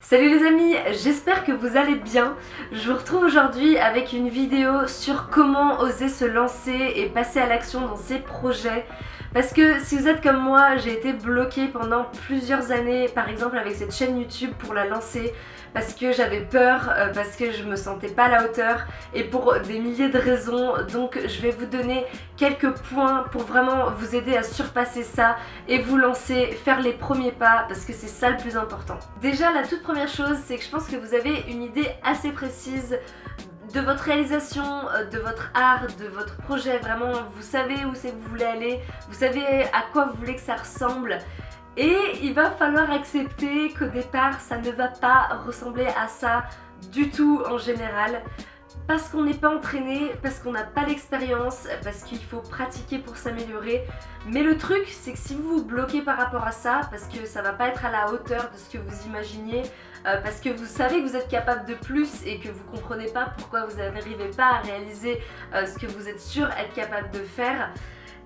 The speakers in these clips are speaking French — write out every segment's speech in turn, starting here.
Salut les amis, j'espère que vous allez bien. Je vous retrouve aujourd'hui avec une vidéo sur comment oser se lancer et passer à l'action dans ses projets. Parce que si vous êtes comme moi, j'ai été bloquée pendant plusieurs années, par exemple avec cette chaîne YouTube pour la lancer, parce que j'avais peur, parce que je me sentais pas à la hauteur et pour des milliers de raisons. Donc je vais vous donner quelques points pour vraiment vous aider à surpasser ça et vous lancer, faire les premiers pas, parce que c'est ça le plus important. Déjà, la toute première chose, c'est que je pense que vous avez une idée assez précise de votre réalisation, de votre art, de votre projet. Vraiment, vous savez où c'est que vous voulez aller, vous savez à quoi vous voulez que ça ressemble. Et il va falloir accepter qu'au départ, ça ne va pas ressembler à ça du tout en général. Parce qu'on n'est pas entraîné, parce qu'on n'a pas l'expérience, parce qu'il faut pratiquer pour s'améliorer. Mais le truc, c'est que si vous vous bloquez par rapport à ça, parce que ça va pas être à la hauteur de ce que vous imaginiez, parce que vous savez que vous êtes capable de plus et que vous comprenez pas pourquoi vous n'arrivez pas à réaliser ce que vous êtes sûr être capable de faire,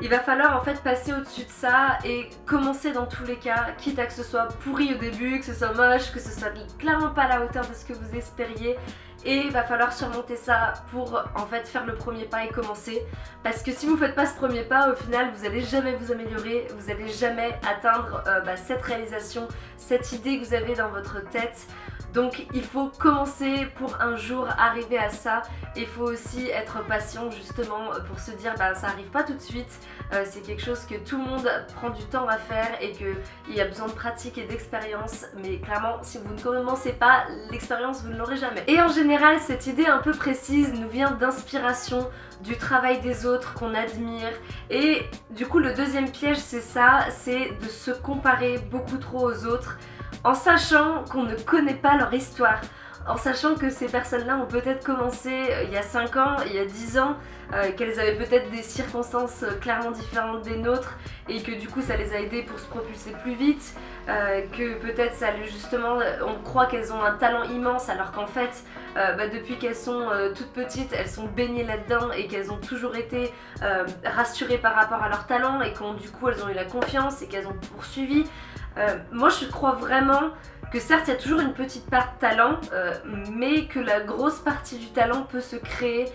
il va falloir en fait passer au-dessus de ça et commencer dans tous les cas, quitte à que ce soit pourri au début, que ce soit moche, que ce soit clairement pas à la hauteur de ce que vous espériez. Et il va falloir surmonter ça pour en fait faire le premier pas et commencer. Parce que si vous faites pas ce premier pas, au final vous allez jamais vous améliorer, vous allez jamais atteindre cette réalisation, cette idée que vous avez dans votre tête. Donc il faut commencer pour un jour arriver à ça. Et il faut aussi être patient justement pour se dire ça arrive pas tout de suite. C'est quelque chose que tout le monde prend du temps à faire et qu'il y a besoin de pratique et d'expérience. Mais clairement, si vous ne commencez pas, l'expérience vous ne l'aurez jamais. Et en général, cette idée un peu précise nous vient d'inspiration, du travail des autres qu'on admire. Et du coup, le deuxième piège, c'est ça, c'est de se comparer beaucoup trop aux autres en sachant qu'on ne connaît pas leur histoire. En sachant que ces personnes-là ont peut-être commencé il y a 5 ans, il y a 10 ans, qu'elles avaient peut-être des circonstances clairement différentes des nôtres et que du coup ça les a aidées pour se propulser plus vite, que peut-être ça justement on croit qu'elles ont un talent immense alors qu'en fait depuis qu'elles sont toutes petites elles sont baignées là-dedans et qu'elles ont toujours été rassurées par rapport à leur talent et qu'ont du coup elles ont eu la confiance et qu'elles ont poursuivi. Moi je crois vraiment que certes il y a toujours une petite part de talent, mais que la grosse partie du talent peut se créer,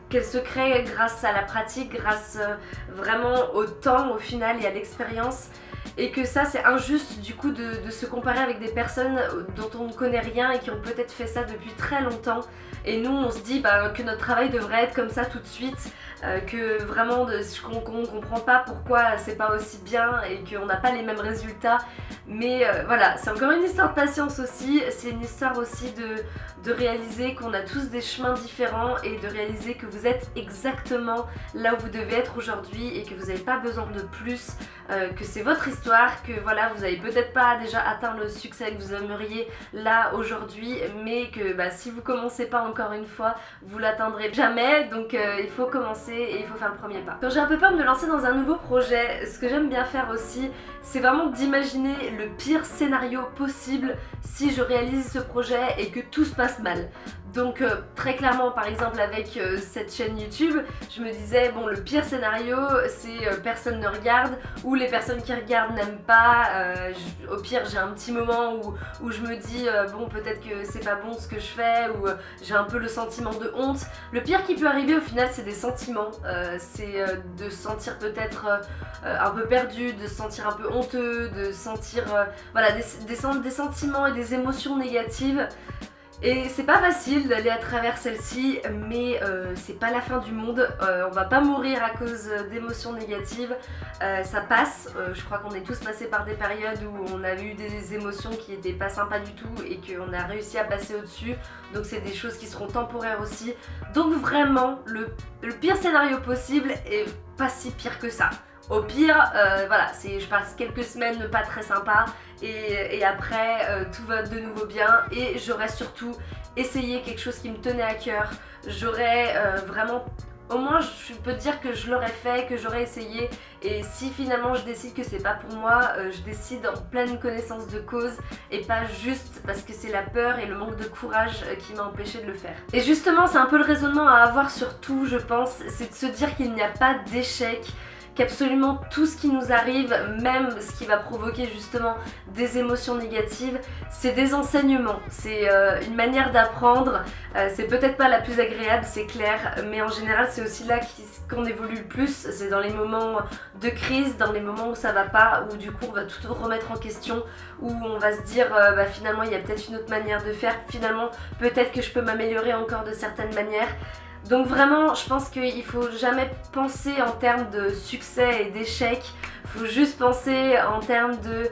qu'elle se crée grâce à la pratique, grâce vraiment au temps au final et à l'expérience. Et que ça c'est injuste du coup de se comparer avec des personnes dont on ne connaît rien et qui ont peut-être fait ça depuis très longtemps. Et nous on se dit que notre travail devrait être comme ça tout de suite, que vraiment qu'on comprend pas pourquoi c'est pas aussi bien et qu'on n'a pas les mêmes résultats. Mais voilà, c'est encore une histoire de patience aussi, c'est une histoire aussi de réaliser qu'on a tous des chemins différents et de réaliser que vous êtes exactement là où vous devez être aujourd'hui et que vous n'avez pas besoin de plus, que c'est votre histoire, que voilà, vous n'avez peut-être pas déjà atteint le succès que vous aimeriez là aujourd'hui, mais que si vous commencez pas encore une fois, vous l'atteindrez jamais. Donc il faut commencer et il faut faire le premier pas. Quand j'ai un peu peur de me lancer dans un nouveau projet, ce que j'aime bien faire aussi, c'est vraiment d'imaginer le pire scénario possible si je réalise ce projet et que tout se passe mal. Donc très clairement par exemple avec cette chaîne YouTube, je me disais bon le pire scénario c'est personne ne regarde ou les personnes qui regardent n'aiment pas, au pire j'ai un petit moment où je me dis bon peut-être que c'est pas bon ce que je fais ou j'ai un peu le sentiment de honte. Le pire qui peut arriver au final c'est des sentiments, c'est de se sentir peut-être un peu perdu, de se sentir un peu honteux, de sentir voilà, des sentiments et des émotions négatives. Et c'est pas facile d'aller à travers celle-ci, mais c'est pas la fin du monde, on va pas mourir à cause d'émotions négatives, ça passe, je crois qu'on est tous passés par des périodes où on a eu des émotions qui étaient pas sympas du tout et qu'on a réussi à passer au-dessus, donc c'est des choses qui seront temporaires aussi. Donc vraiment, le pire scénario possible est pas si pire que ça. Au pire, voilà, je passe quelques semaines pas très sympas et après tout va de nouveau bien et j'aurais surtout essayé quelque chose qui me tenait à cœur. J'aurais vraiment, au moins je peux dire que je l'aurais fait, que j'aurais essayé et si finalement je décide que c'est pas pour moi, je décide en pleine connaissance de cause et pas juste parce que c'est la peur et le manque de courage qui m'a empêché de le faire. Et justement c'est un peu le raisonnement à avoir sur tout je pense, c'est de se dire qu'il n'y a pas d'échec, qu'absolument tout ce qui nous arrive, même ce qui va provoquer justement des émotions négatives, c'est des enseignements, c'est une manière d'apprendre. C'est peut-être pas la plus agréable, c'est clair, mais en général c'est aussi là qu'on évolue le plus, c'est dans les moments de crise, dans les moments où ça va pas, où du coup on va tout remettre en question, où on va se dire finalement il y a peut-être une autre manière de faire, finalement peut-être que je peux m'améliorer encore de certaines manières. Donc vraiment, je pense qu'il faut jamais penser en termes de succès et d'échec. Il faut juste penser en termes de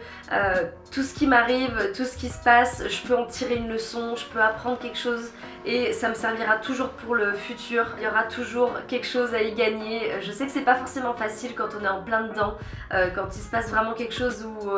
tout ce qui m'arrive, tout ce qui se passe, je peux en tirer une leçon, je peux apprendre quelque chose et ça me servira toujours pour le futur. Il y aura toujours quelque chose à y gagner. Je sais que c'est pas forcément facile quand on est en plein dedans, quand il se passe vraiment quelque chose où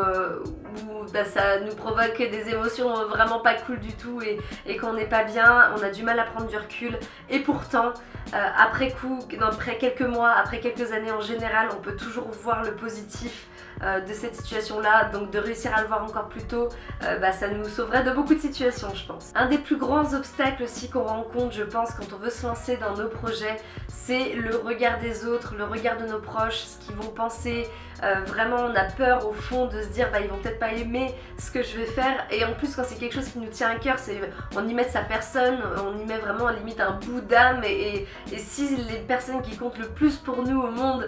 ça nous provoque des émotions vraiment pas cool du tout et qu'on n'est pas bien, on a du mal à prendre du recul et pourtant après coup, après quelques mois, après quelques années en général, on peut toujours voir le positif de cette situation là, donc de réussir à le voir encore plus tôt, ça nous sauverait de beaucoup de situations, je pense. Un des plus grands obstacles aussi qu'on rencontre, je pense, quand on veut se lancer dans nos projets, c'est le regard des autres, le regard de nos proches, ce qu'ils vont penser. Vraiment on a peur au fond de se dire ils vont peut-être pas aimer ce que je vais faire, et en plus quand c'est quelque chose qui nous tient à cœur, on y met sa personne, on y met vraiment à la limite un bout d'âme, et si les personnes qui comptent le plus pour nous au monde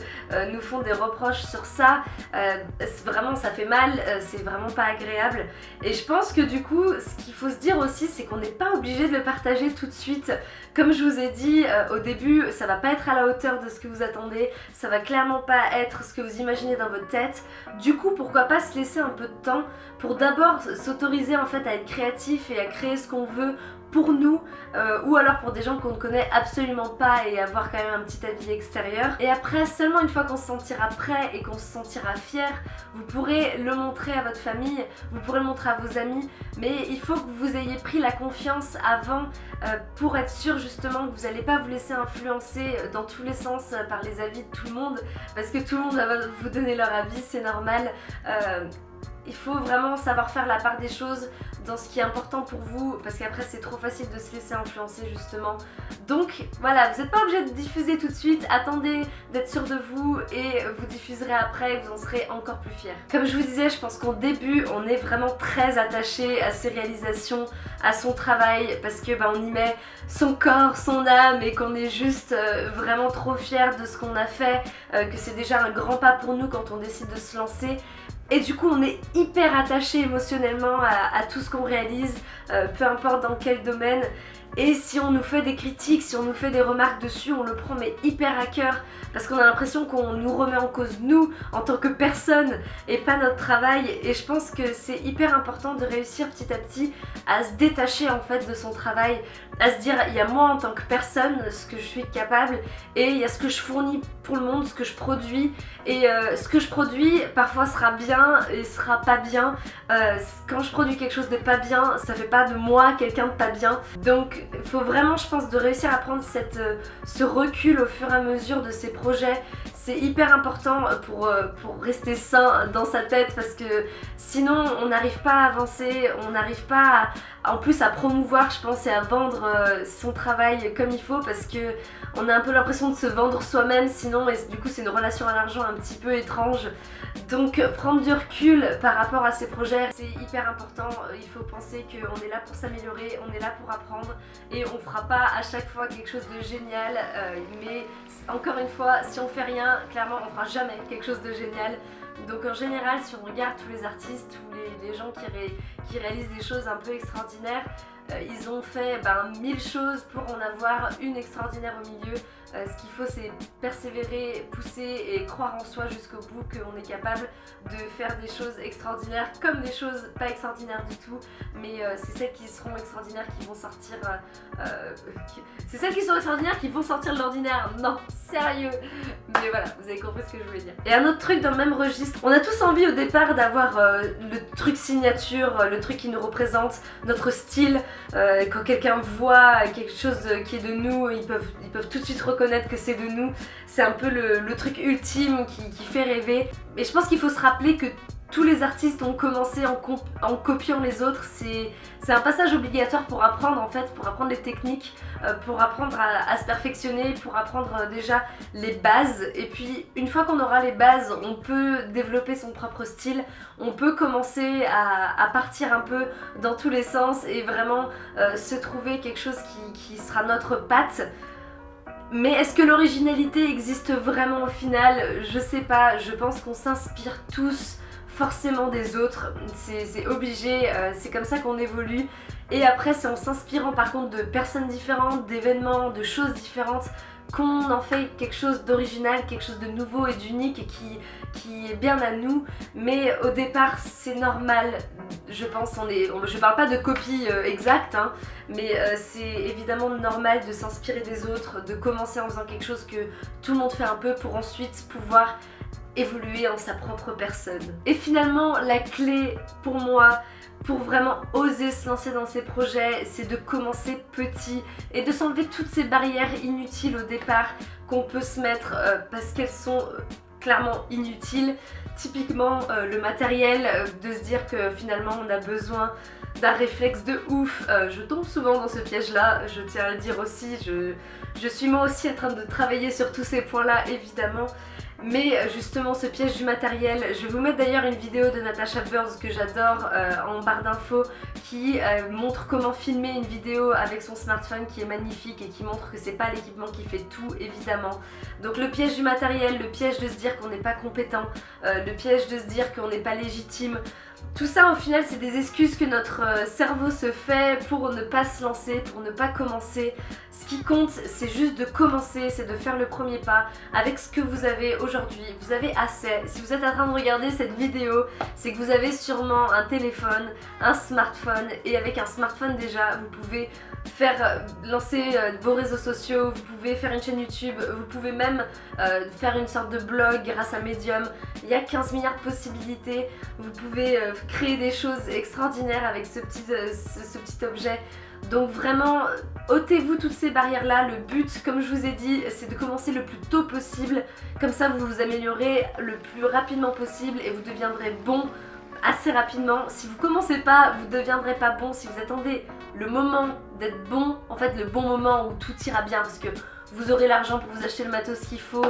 nous font des reproches sur ça, vraiment ça fait mal, c'est vraiment pas agréable. Et je pense que du coup ce qu'il faut se dire aussi, c'est qu'on n'est pas obligé de le partager tout de suite. Comme je vous ai dit au début, ça va pas être à la hauteur de ce que vous attendez, ça va clairement pas être ce que vous imaginez dans votre tête. Du coup, pourquoi pas se laisser un peu de temps pour d'abord s'autoriser en fait à être créatif et à créer ce qu'on veut pour nous, ou alors pour des gens qu'on ne connaît absolument pas, et avoir quand même un petit avis extérieur. Et après, seulement une fois qu'on se sentira prêt et qu'on se sentira fier, vous pourrez le montrer à votre famille, vous pourrez le montrer à vos amis, mais il faut que vous ayez pris la confiance avant pour être sûr justement que vous n'allez pas vous laisser influencer dans tous les sens par les avis de tout le monde, parce que tout le monde va vous donner leur avis, c'est normal. Il faut vraiment savoir faire la part des choses dans ce qui est important pour vous, parce qu'après c'est trop facile de se laisser influencer justement. Donc voilà, vous n'êtes pas obligé de diffuser tout de suite, attendez d'être sûr de vous et vous diffuserez après et vous en serez encore plus fiers. Comme je vous disais, je pense qu'au début on est vraiment très attaché à ses réalisations, à son travail, parce que on y met son corps, son âme, et qu'on est juste vraiment trop fiers de ce qu'on a fait, que c'est déjà un grand pas pour nous quand on décide de se lancer. Et du coup on est hyper attaché émotionnellement à tout ce qu'on réalise, peu importe dans quel domaine. Et si on nous fait des critiques, si on nous fait des remarques dessus, on le prend mais hyper à cœur, parce qu'on a l'impression qu'on nous remet en cause nous en tant que personne et pas notre travail. Et je pense que c'est hyper important de réussir petit à petit à se détacher en fait de son travail, à se dire il y a moi en tant que personne, ce que je suis capable, et il y a ce que je fournis pour le monde, ce que je produis, et ce que je produis parfois sera bien et sera pas bien. Quand je produis quelque chose de pas bien, ça fait pas de moi quelqu'un de pas bien. Donc il faut vraiment, je pense, de réussir à prendre ce recul au fur et à mesure de ses projets. C'est hyper important pour rester sain dans sa tête, parce que sinon on n'arrive pas à avancer, on n'arrive pas en plus à promouvoir, je pense, et à vendre son travail comme il faut, parce que on a un peu l'impression de se vendre soi-même sinon, et du coup c'est une relation à l'argent un petit peu étrange. Donc prendre du recul par rapport à ces projets, c'est hyper important. Il faut penser qu'on est là pour s'améliorer, on est là pour apprendre, et on fera pas à chaque fois quelque chose de génial, mais encore une fois, si on fait rien, clairement on fera jamais quelque chose de génial. Donc en général, si on regarde tous les artistes ou les gens qui réalisent des choses un peu extraordinaires, ils ont fait 1000 choses pour en avoir une extraordinaire au milieu. Ce qu'il faut, c'est persévérer, pousser et croire en soi jusqu'au bout, qu'on est capable de faire des choses extraordinaires comme des choses pas extraordinaires du tout, mais c'est celles qui seront extraordinaires qui vont sortir c'est celles qui sont extraordinaires qui vont sortir de l'ordinaire. Non, sérieux. Mais voilà, vous avez compris ce que je voulais dire. Et un autre truc dans le même registre, on a tous envie au départ d'avoir le truc signature, le truc qui nous représente, notre style. Quand quelqu'un voit quelque chose qui est de nous, ils peuvent tout de suite reconnaître que c'est de nous. C'est un peu le truc ultime qui fait rêver. Mais je pense qu'il faut se rappeler que tous les artistes ont commencé en copiant les autres. C'est un passage obligatoire pour apprendre en fait, pour apprendre les techniques, pour apprendre à se perfectionner, pour apprendre déjà les bases. Et puis une fois qu'on aura les bases, on peut développer son propre style, on peut commencer à partir un peu dans tous les sens et vraiment se trouver quelque chose qui sera notre patte. Mais est-ce que l'originalité existe vraiment au final? Je sais pas, je pense qu'on s'inspire tous forcément des autres, c'est obligé, c'est comme ça qu'on évolue. Et après c'est en s'inspirant par contre de personnes différentes, d'événements, de choses différentes qu'on en fait quelque chose d'original, quelque chose de nouveau et d'unique et qui est bien à nous. Mais au départ c'est normal, je pense, je parle pas de copie exacte, hein, mais c'est évidemment normal de s'inspirer des autres, de commencer en faisant quelque chose que tout le monde fait un peu pour ensuite pouvoir évoluer en sa propre personne. Et finalement la clé pour moi, pour vraiment oser se lancer dans ces projets, c'est de commencer petit et de s'enlever toutes ces barrières inutiles au départ qu'on peut se mettre parce qu'elles sont clairement inutiles. Typiquement le matériel, de se dire que finalement on a besoin d'un réflexe de ouf. Je tombe souvent dans ce piège là, je tiens à le dire aussi, je suis moi aussi en train de travailler sur tous ces points là évidemment. Mais justement ce piège du matériel, je vais vous mettre d'ailleurs une vidéo de Natasha Birds que j'adore en barre d'infos qui montre comment filmer une vidéo avec son smartphone, qui est magnifique et qui montre que c'est pas l'équipement qui fait tout évidemment. Donc le piège du matériel, le piège de se dire qu'on n'est pas compétent, le piège de se dire qu'on n'est pas légitime. Tout ça au final c'est des excuses que notre cerveau se fait pour ne pas se lancer, pour ne pas commencer. Ce qui compte c'est juste de commencer, c'est de faire le premier pas avec ce que vous avez aujourd'hui. Vous avez assez. Si vous êtes en train de regarder cette vidéo, c'est que vous avez sûrement un téléphone, un smartphone, et avec un smartphone déjà vous pouvez lancer vos réseaux sociaux, vous pouvez faire une chaîne YouTube, vous pouvez même faire une sorte de blog grâce à Medium. Il y a 15 milliards de possibilités, vous pouvez créer des choses extraordinaires avec ce petit objet. Donc vraiment, ôtez-vous toutes ces barrières là. Le but, comme je vous ai dit, c'est de commencer le plus tôt possible. Comme ça vous vous améliorez le plus rapidement possible et vous deviendrez bon assez rapidement. Si vous commencez pas, vous ne deviendrez pas bon. Si vous attendez le moment d'être bon, en fait le bon moment où tout ira bien, parce que vous aurez l'argent pour vous acheter le matos qu'il faut,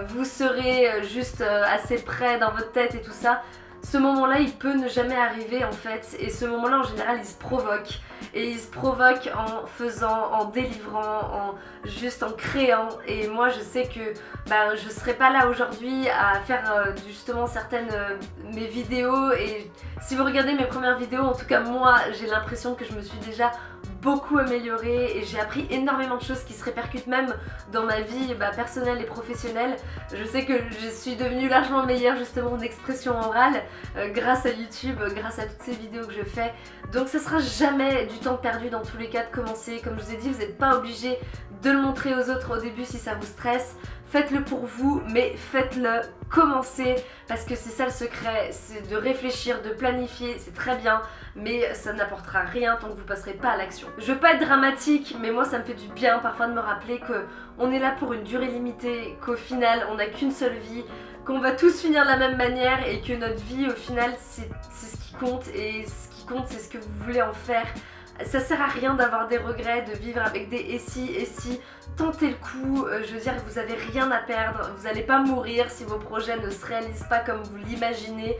vous serez juste assez près dans votre tête et tout ça. Ce moment-là, il peut ne jamais arriver en fait, et ce moment-là en général il se provoque, et il se provoque en faisant, en délivrant, juste en créant. Et moi je sais que je serais pas là aujourd'hui à faire justement certaines mes vidéos, et si vous regardez mes premières vidéos, en tout cas moi j'ai l'impression que je me suis déjà beaucoup améliorée et j'ai appris énormément de choses qui se répercutent même dans ma vie personnelle et professionnelle. Je sais que je suis devenue largement meilleure justement en expression orale grâce à YouTube, grâce à toutes ces vidéos que je fais. Donc ce sera jamais du temps perdu dans tous les cas de commencer. Comme je vous ai dit, vous n'êtes pas obligé de le montrer aux autres au début si ça vous stresse. Faites-le pour vous, mais faites-le, commencez, parce que c'est ça le secret, c'est de réfléchir, de planifier, c'est très bien, mais ça n'apportera rien tant que vous passerez pas à l'action. Je veux pas être dramatique, mais moi ça me fait du bien parfois de me rappeler qu'on est là pour une durée limitée, qu'au final on n'a qu'une seule vie, qu'on va tous finir de la même manière et que notre vie au final c'est ce qui compte, et ce qui compte c'est ce que vous voulez en faire. Ça sert à rien d'avoir des regrets, de vivre avec des et si, tentez le coup, je veux dire que vous avez rien à perdre, vous n'allez pas mourir si vos projets ne se réalisent pas comme vous l'imaginez.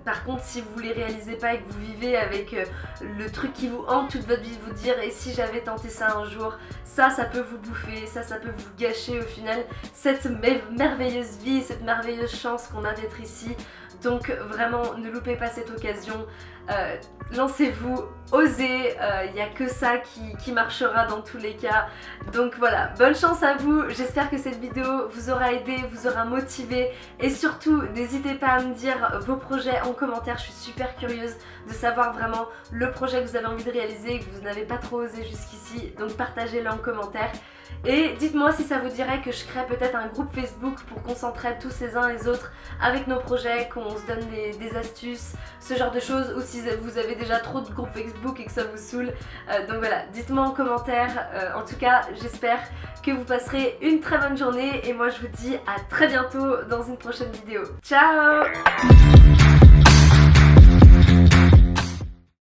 Par contre si vous les réalisez pas et que vous vivez avec le truc qui vous hante toute votre vie, de vous dire et si j'avais tenté ça un jour, ça peut vous bouffer, ça peut vous gâcher au final cette merveilleuse vie, cette merveilleuse chance qu'on a d'être ici. Donc vraiment ne loupez pas cette occasion, lancez-vous, osez, il n'y a que ça qui marchera dans tous les cas. Donc voilà, bonne chance à vous, j'espère que cette vidéo vous aura aidé, vous aura motivé, et surtout n'hésitez pas à me dire vos projets en commentaire. Je suis super curieuse de savoir vraiment le projet que vous avez envie de réaliser et que vous n'avez pas trop osé jusqu'ici, donc partagez-le en commentaire. Et dites-moi si ça vous dirait que je crée peut-être un groupe Facebook pour qu'on s'entraide tous les uns les autres avec nos projets, qu'on se donne des astuces, ce genre de choses, ou si vous avez déjà trop de groupes Facebook et que ça vous saoule. Donc voilà, dites-moi en commentaire. En tout cas, j'espère que vous passerez une très bonne journée et moi je vous dis à très bientôt dans une prochaine vidéo. Ciao!